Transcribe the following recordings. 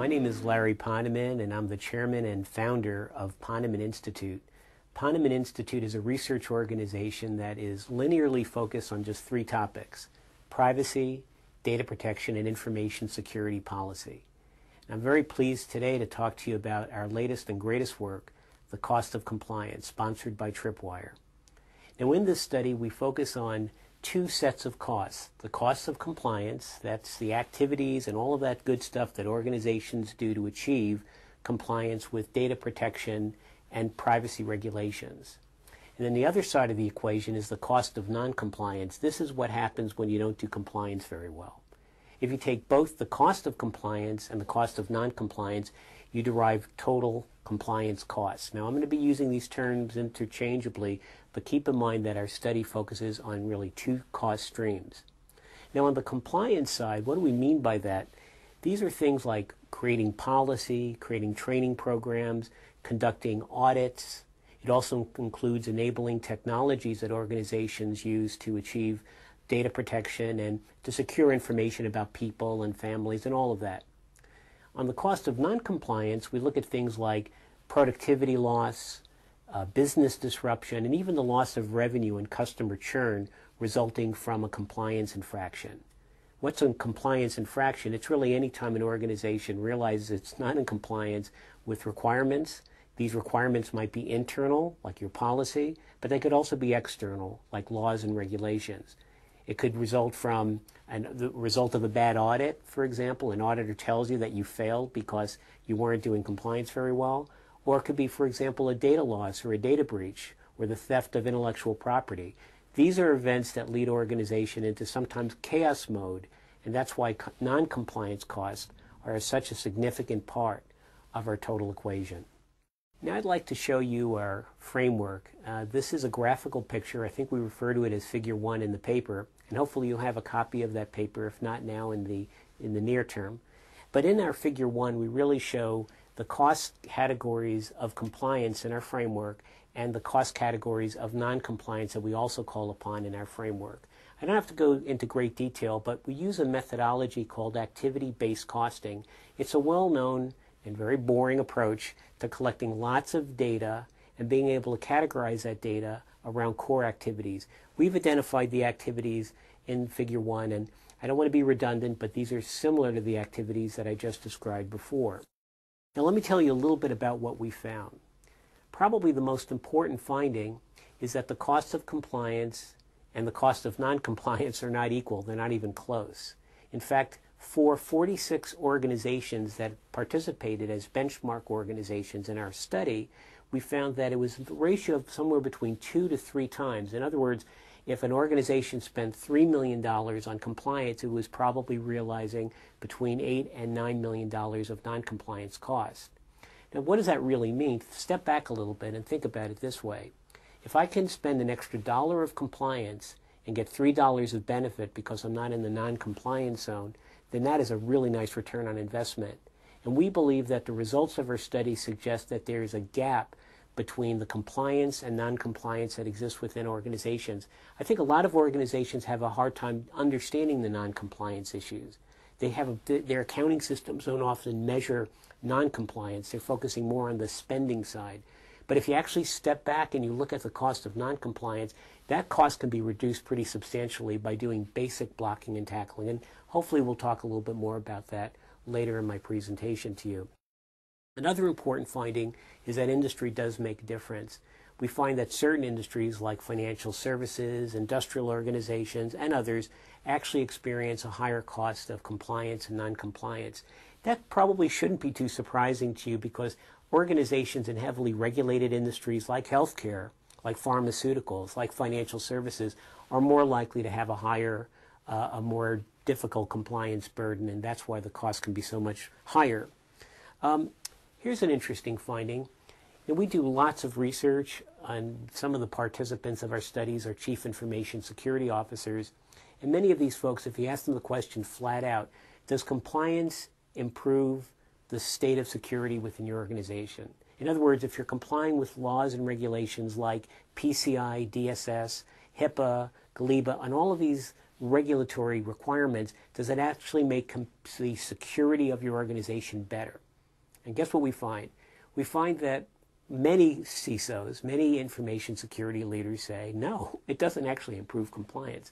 My name is Larry Poneman, and I'm the chairman and founder of Poneman Institute. Poneman Institute is a research organization that is linearly focused on just three topics: privacy, data protection, and information security policy. And I'm very pleased today to talk to you about our latest and greatest work, The Cost of Compliance, sponsored by Tripwire. Now, in this study, we focus on two sets of costs. The cost of compliance, that's the activities and all of that good stuff that organizations do to achieve compliance with data protection and privacy regulations. And then the other side of the equation is the cost of non-compliance. This is what happens when you don't do compliance very well. If you take both the cost of compliance and the cost of non-compliance, you derive total compliance costs. Now, I'm going to be using these terms interchangeably, but keep in mind that our study focuses on really two cost streams. Now, on the compliance side, what do we mean by that? These are things like creating policy, creating training programs, conducting audits. It also includes enabling technologies that organizations use to achieve data protection and to secure information about people and families and all of that. On the cost of non-compliance, we look at things like productivity loss, business disruption, and even the loss of revenue and customer churn resulting from a compliance infraction. What's a compliance infraction? It's really any time an organization realizes it's not in compliance with requirements. These requirements might be internal, like your policy, but they could also be external, like laws and regulations. It could result from the result of a bad audit, for example. An auditor tells you that you failed because you weren't doing compliance very well. Or it could be, for example, a data loss or a data breach or the theft of intellectual property. These are events that lead organization into sometimes chaos mode, and that's why non-compliance costs are such a significant part of our total equation. Now I'd like to show you our framework. This is a graphical picture. I think we refer to it as Figure 1 in the paper, and hopefully you'll have a copy of that paper, if not now, in the near term. But in our Figure 1, we really show the cost categories of compliance in our framework and the cost categories of non-compliance that we also call upon in our framework. I don't have to go into great detail, but we use a methodology called activity-based costing. It's a well-known and very boring approach to collecting lots of data and being able to categorize that data around core activities. We've identified the activities in Figure 1, and I don't want to be redundant, but these are similar to the activities that I just described before. Now let me tell you a little bit about what we found. Probably the most important finding is that the cost of compliance and the cost of non-compliance are not equal. They're not even close. In fact, for 46 organizations that participated as benchmark organizations in our study, we found that it was a ratio of somewhere between 2 to 3 times. In other words, if an organization spent $3 million on compliance, it was probably realizing between $8 and $9 million of non-compliance costs. Now, what does that really mean? Step back a little bit and think about it this way. If I can spend an extra $1 of compliance and get $3 of benefit because I'm not in the non-compliance zone, then that is a really nice return on investment. And we believe that the results of our study suggest that there is a gap between the compliance and non-compliance that exists within organizations. I think a lot of organizations have a hard time understanding the non-compliance issues. Their accounting systems don't often measure non-compliance. They're focusing more on the spending side. But if you actually step back and you look at the cost of non-compliance, that cost can be reduced pretty substantially by doing basic blocking and tackling. And hopefully we'll talk a little bit more about that later in my presentation to you. Another important finding is that industry does make a difference. We find that certain industries like financial services, industrial organizations, and others actually experience a higher cost of compliance and non-compliance. That probably shouldn't be too surprising to you because organizations in heavily regulated industries like healthcare, like pharmaceuticals, like financial services are more likely to have a higher, a more difficult compliance burden, and that's why the cost can be so much higher. Here's an interesting finding. And we do lots of research on some of the participants of our studies are chief information security officers. And many of these folks, if you ask them the question flat out, does compliance improve the state of security within your organization? In other words, if you're complying with laws and regulations like PCI, DSS, HIPAA, GLIBA, and all of these regulatory requirements, does it actually make the security of your organization better? And guess what we find? We find that many CISOs, many information security leaders say, no, it doesn't actually improve compliance.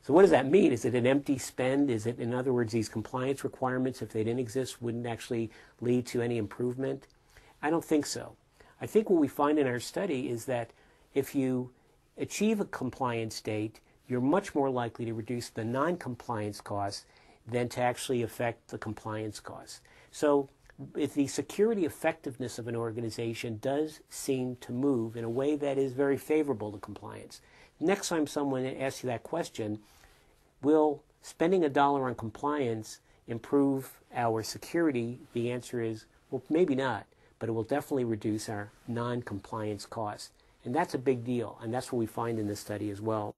So what does that mean? Is it an empty spend? Is it, in other words, these compliance requirements, if they didn't exist, wouldn't actually lead to any improvement? I don't think so. I think what we find in our study is that if you achieve a compliance state, you're much more likely to reduce the non-compliance costs than to actually affect the compliance costs. So if the security effectiveness of an organization does seem to move in a way that is very favorable to compliance. Next time someone asks you that question, will spending $1 on compliance improve our security? The answer is, well, maybe not, but it will definitely reduce our non-compliance costs. And that's a big deal, and that's what we find in this study as well.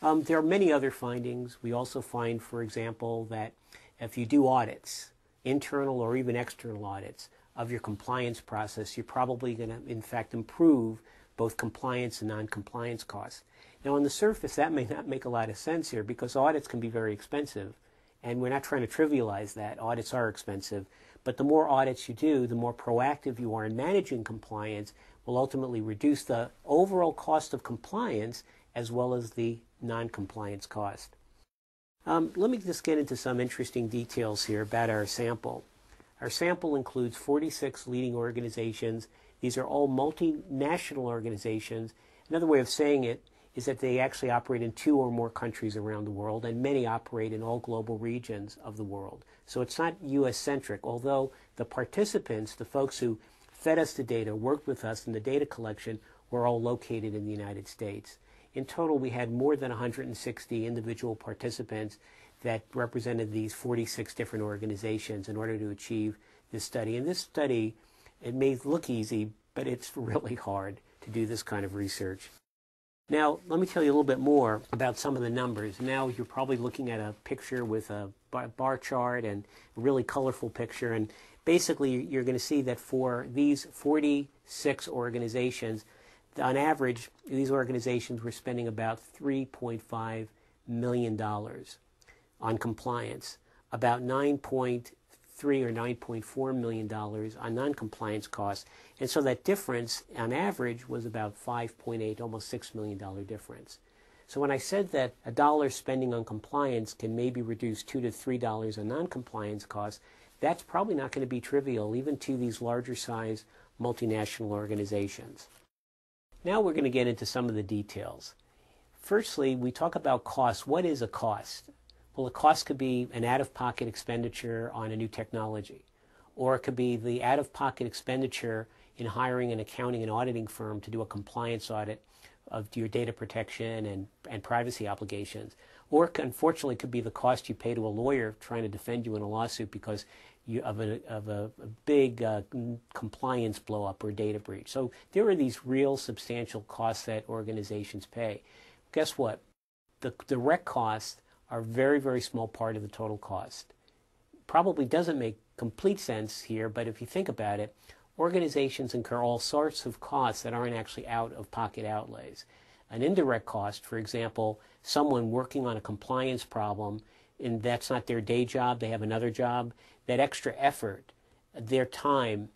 There are many other findings. We also find, for example, that if you do audits, internal or even external audits of your compliance process, you're probably going to, in fact, improve both compliance and non-compliance costs. Now, on the surface, that may not make a lot of sense here because audits can be very expensive, and we're not trying to trivialize that. Audits are expensive, but the more audits you do, the more proactive you are in managing compliance will ultimately reduce the overall cost of compliance as well as the non-compliance cost. Let me just get into some interesting details here about our sample. Our sample includes 46 leading organizations. These are all multinational organizations. Another way of saying it is that they actually operate in 2 or more countries around the world, and many operate in all global regions of the world. So it's not U.S.-centric, although the participants, the folks who fed us the data, worked with us in the data collection, were all located in the United States. In total, we had more than 160 individual participants that represented these 46 different organizations in order to achieve this study. And this study, it may look easy, but it's really hard to do this kind of research. Now, let me tell you a little bit more about some of the numbers. Now, you're probably looking at a picture with a bar chart and a really colorful picture. And basically, you're going to see that for these 46 organizations, on average, these organizations were spending about $3.5 million on compliance, about $9.3 or $9.4 million on non-compliance costs. And so that difference, on average, was about $5.8, almost $6 million difference. So when I said that $1 spending on compliance can maybe reduce $2 to $3 on non-compliance costs, that's probably not going to be trivial, even to these larger size multinational organizations. Now we're going to get into some of the details. Firstly, we talk about costs. What is a cost? Well, a cost could be an out-of-pocket expenditure on a new technology, or it could be the out-of-pocket expenditure in hiring an accounting and auditing firm to do a compliance audit of your data protection and privacy obligations. Or, unfortunately, it could be the cost you pay to a lawyer trying to defend you in a lawsuit because of a big compliance blow-up or data breach. So there are these real substantial costs that organizations pay. Guess what? The direct costs are a very, very small part of the total cost. Probably doesn't make complete sense here, but if you think about it, organizations incur all sorts of costs that aren't actually out-of-pocket outlays. An indirect cost, for example, someone working on a compliance problem, and that's not their day job, they have another job, that extra effort, their time,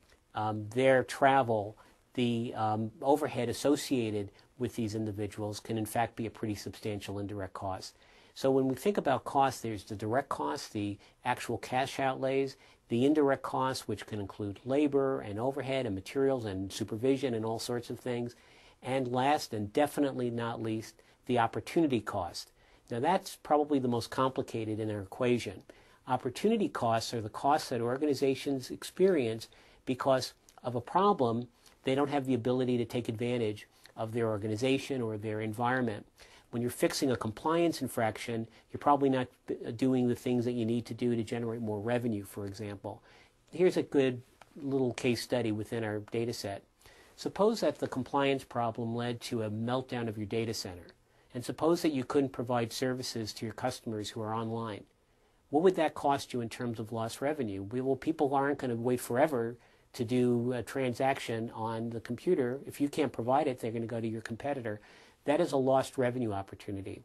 their travel, the overhead associated with these individuals can in fact be a pretty substantial indirect cost. So when we think about costs, there's the direct costs, the actual cash outlays, the indirect costs, which can include labor and overhead and materials and supervision and all sorts of things. And last, and definitely not least, the opportunity cost. Now that's probably the most complicated in our equation. Opportunity costs are the costs that organizations experience because of a problem. They don't have the ability to take advantage of their organization or their environment. When you're fixing a compliance infraction, you're probably not doing the things that you need to do to generate more revenue, for example. Here's a good little case study within our data set. Suppose that the compliance problem led to a meltdown of your data center, and suppose that you couldn't provide services to your customers who are online. What would that cost you in terms of lost revenue? Well, people aren't going to wait forever to do a transaction on the computer. If you can't provide it, they're going to go to your competitor. That is a lost revenue opportunity.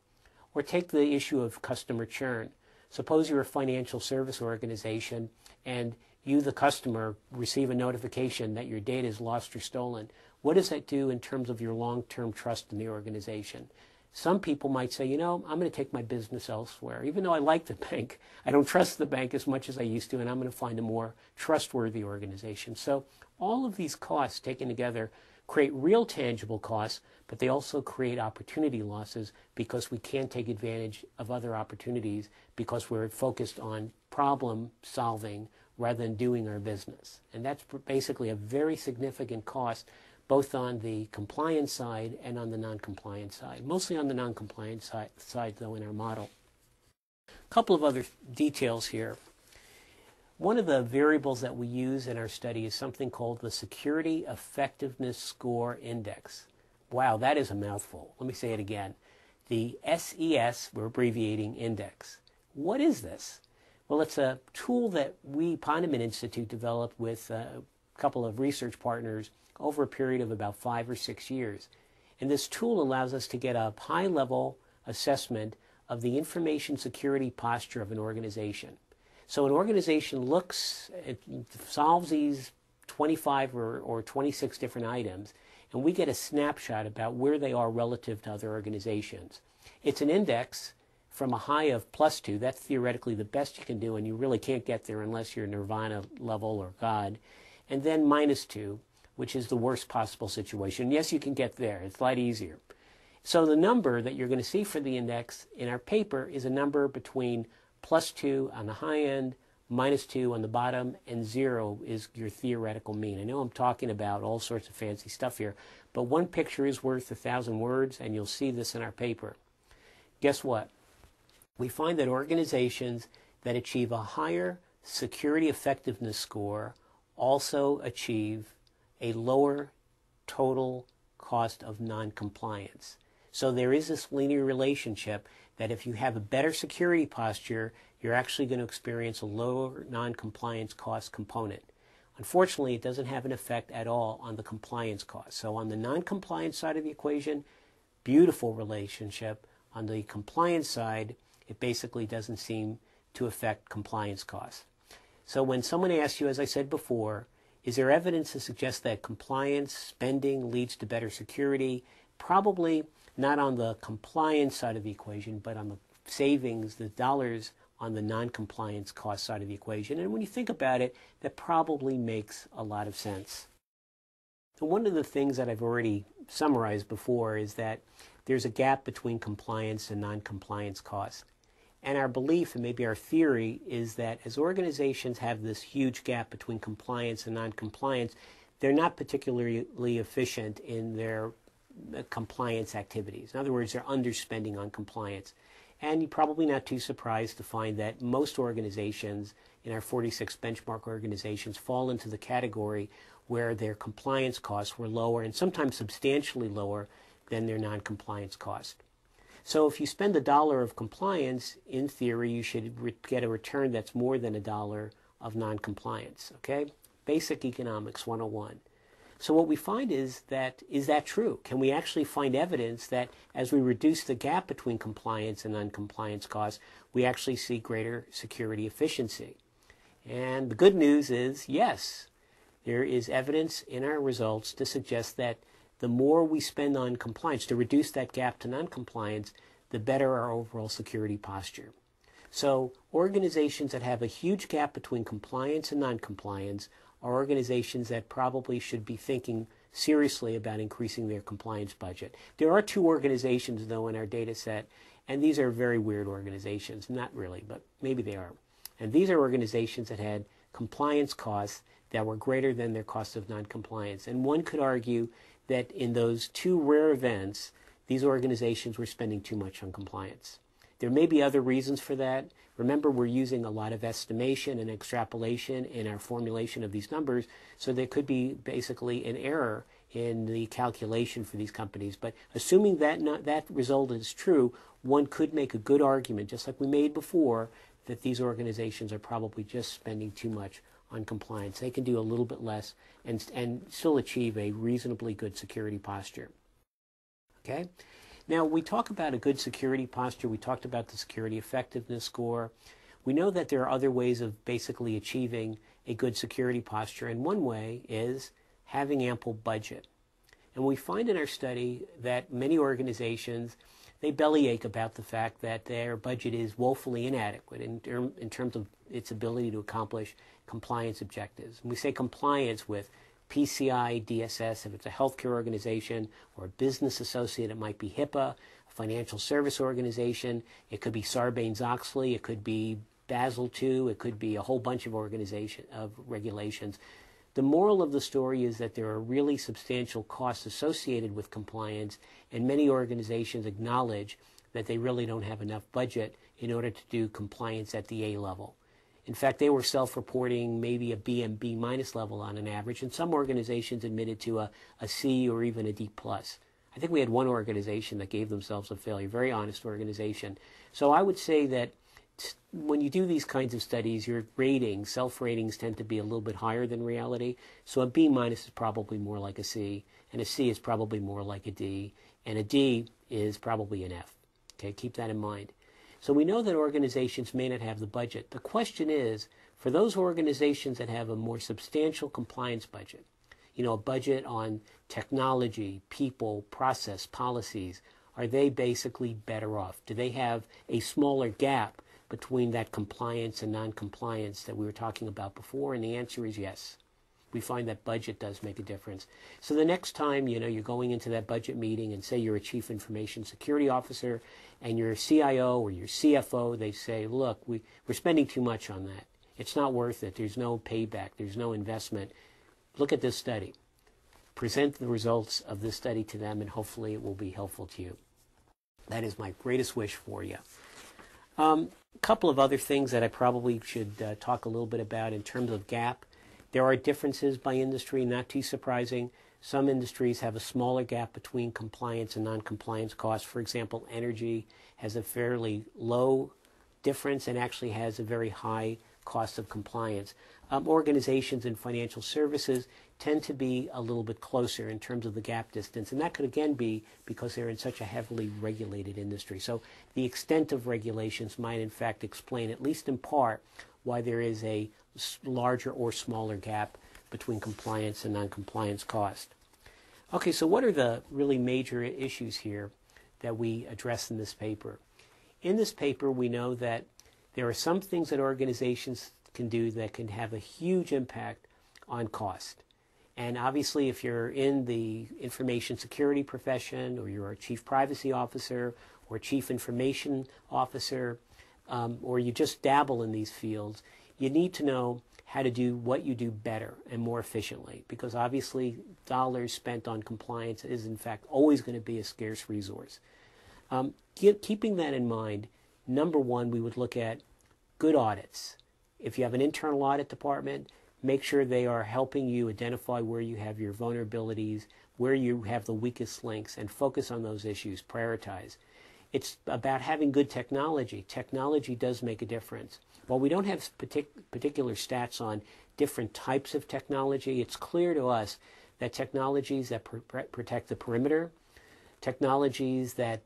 Or take the issue of customer churn. Suppose you're a financial service organization and you, the customer, receive a notification that your data is lost or stolen. What does that do in terms of your long-term trust in the organization? Some people might say, you know, I'm going to take my business elsewhere. Even though I like the bank, I don't trust the bank as much as I used to, and I'm going to find a more trustworthy organization. So all of these costs taken together create real tangible costs, but they also create opportunity losses because we can't take advantage of other opportunities because we're focused on problem solving rather than doing our business. And that's basically a very significant cost, both on the compliance side and on the non-compliance side. Mostly on the non-compliance side, though, in our model. A couple of other details here. One of the variables that we use in our study is something called the Security Effectiveness Score Index. Wow, that is a mouthful. Let me say it again. The SES, we're abbreviating index. What is this? Well, it's a tool that we, Poneman Institute, developed with a couple of research partners over a period of about 5 or 6 years. And this tool allows us to get a high-level assessment of the information security posture of an organization. So an organization looks, it solves these 25 or 26 different items, and we get a snapshot about where they are relative to other organizations. It's an index from a high of +2. That's theoretically the best you can do, and you really can't get there unless you're nirvana level or God. And then -2, which is the worst possible situation. Yes, you can get there. It's a lot easier. So the number that you're going to see for the index in our paper is a number between +2 on the high end, -2 on the bottom, and 0 is your theoretical mean. I know I'm talking about all sorts of fancy stuff here, but one picture is worth 1,000 words, and you'll see this in our paper. Guess what? We find that organizations that achieve a higher security effectiveness score also achieve a lower total cost of non-compliance. So there is this linear relationship that if you have a better security posture, you're actually going to experience a lower non-compliance cost component. Unfortunately, it doesn't have an effect at all on the compliance cost. So on the non-compliance side of the equation, beautiful relationship. On the compliance side, it basically doesn't seem to affect compliance costs. So when someone asks you, as I said before, is there evidence to suggest that compliance spending leads to better security? Probably not on the compliance side of the equation, but on the savings, the dollars on the non-compliance cost side of the equation. And when you think about it, that probably makes a lot of sense. And one of the things that I've already summarized before is that there's a gap between compliance and non-compliance cost. And our belief, and maybe our theory, is that as organizations have this huge gap between compliance and non-compliance, they're not particularly efficient in their compliance activities. In other words, they're underspending on compliance. And you're probably not too surprised to find that most organizations in our 46 benchmark organizations fall into the category where their compliance costs were lower and sometimes substantially lower than their non-compliance cost. So if you spend $1 of compliance, in theory, you should get a return that's more than $1 of non-compliance, okay? Basic Economics 101. So what we find is that true? Can we actually find evidence that as we reduce the gap between compliance and non-compliance costs, we actually see greater security efficiency? And the good news is, yes, there is evidence in our results to suggest that the more we spend on compliance to reduce that gap to non-compliance, the better our overall security posture. So organizations that have a huge gap between compliance and non-compliance are organizations that probably should be thinking seriously about increasing their compliance budget. There are 2 organizations, though, in our data set, and these are very weird organizations. Not really, but maybe they are. And these are organizations that had compliance costs that were greater than their cost of non-compliance. And one could argue that in those 2 rare events, these organizations were spending too much on compliance. There may be other reasons for that. Remember, we're using a lot of estimation and extrapolation in our formulation of these numbers, so there could be basically an error in the calculation for these companies. But assuming that that result is true, one could make a good argument, just like we made before, that these organizations are probably just spending too much on compliance. They can do a little bit less and still achieve a reasonably good security posture. Okay? Now, we talk about a good security posture. We talked about the security effectiveness score. We know that there are other ways of basically achieving a good security posture, and one way is having ample budget. And we find in our study that many organizations, they bellyache about the fact that their budget is woefully inadequate in terms of its ability to accomplish compliance objectives. And we say compliance with PCI DSS if it's a healthcare organization, or a business associate, it might be HIPAA, a financial service organization, it could be Sarbanes-Oxley, it could be Basel II, it could be a whole bunch of regulations. The moral of the story is that there are really substantial costs associated with compliance, and many organizations acknowledge that they really don't have enough budget in order to do compliance at the A level. In fact, they were self-reporting maybe a B and B minus level on an average, and some organizations admitted to a C or even a D plus. I think we had one organization that gave themselves a failure, very honest organization. So I would say that when you do these kinds of studies, your ratings, self-ratings, tend to be a little bit higher than reality. So a B minus is probably more like a C, and a C is probably more like a D, and a D is probably an F. Okay, keep that in mind. So we know that organizations may not have the budget. The question is, for those organizations that have a more substantial compliance budget, a budget on technology, people, process, policies, are they basically better off? Do they have a smaller gap between that compliance and non-compliance that we were talking about before? And the answer is yes. We find that budget does make a difference. So the next time, you're going into that budget meeting, and say you're a chief information security officer and your CIO or your CFO, they say, look, we're spending too much on that. It's not worth it. There's no payback. There's no investment. Look at this study. Present the results of this study to them, and hopefully it will be helpful to you. That is my greatest wish for you. A couple of other things that I probably should talk a little bit about in terms of gap. There are differences by industry, not too surprising. Some industries have a smaller gap between compliance and non-compliance costs. For example, energy has a fairly low difference and actually has a very high cost of compliance. Organizations in financial services tend to be a little bit closer in terms of the gap distance, and that could again be because they're in such a heavily regulated industry. So the extent of regulations might in fact explain, at least in part, why there is a larger or smaller gap between compliance and non-compliance cost. Okay, so what are the really major issues here that we address in this paper? In this paper, we know that there are some things that organizations can do that can have a huge impact on cost. And obviously, if you're in the information security profession, or you're a chief privacy officer, or chief information officer, or you just dabble in these fields, you need to know how to do what you do better and more efficiently, because obviously dollars spent on compliance is in fact always going to be a scarce resource. Keeping that in mind, number one, we would look at good audits. If you have an internal audit department, make sure they are helping you identify where you have your vulnerabilities, where you have the weakest links, and focus on those issues, prioritize. It's about having good technology. Technology does make a difference. While we don't have particular stats on different types of technology, it's clear to us that technologies that protect the perimeter, technologies that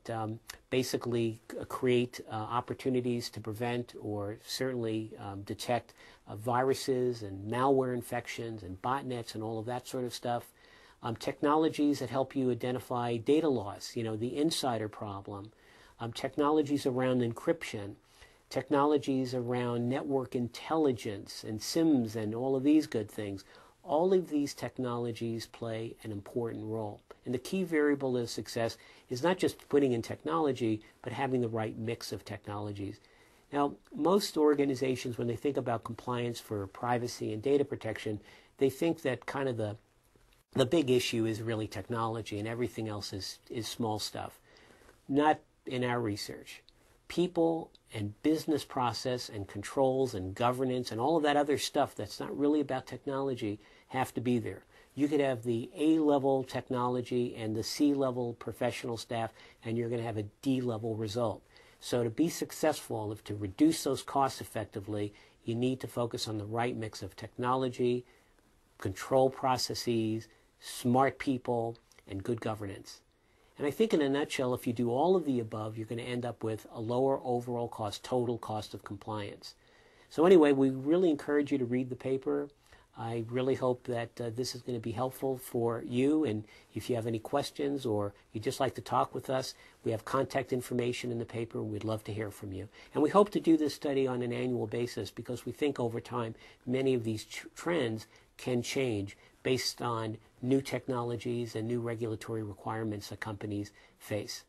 basically create opportunities to prevent or certainly detect viruses and malware infections and botnets and all of that sort of stuff, technologies that help you identify data loss, the insider problem, technologies around encryption, technologies around network intelligence and SIMs and all of these good things. All of these technologies play an important role. And the key variable of success is not just putting in technology, but having the right mix of technologies. Now, most organizations, when they think about compliance for privacy and data protection, they think that kind of the big issue is really technology and everything else is small stuff. Not in our research. People and business process and controls and governance and all of that other stuff that's not really about technology have to be there. You could have the A-level technology and the C-level professional staff, and you're going to have a D-level result. So to be successful, to reduce those costs effectively, you need to focus on the right mix of technology, control processes, smart people, and good governance. And I think in a nutshell, if you do all of the above, you're going to end up with a lower overall cost, total cost of compliance. So anyway, we really encourage you to read the paper. I really hope that this is going to be helpful for you. And if you have any questions or you'd just like to talk with us, we have contact information in the paper, and we'd love to hear from you. And we hope to do this study on an annual basis because we think over time many of these trends can change based on new technologies and new regulatory requirements that companies face.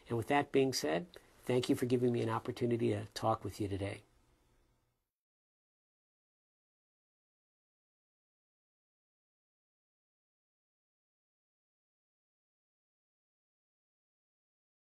And with that being said, thank you for giving me an opportunity to talk with you today.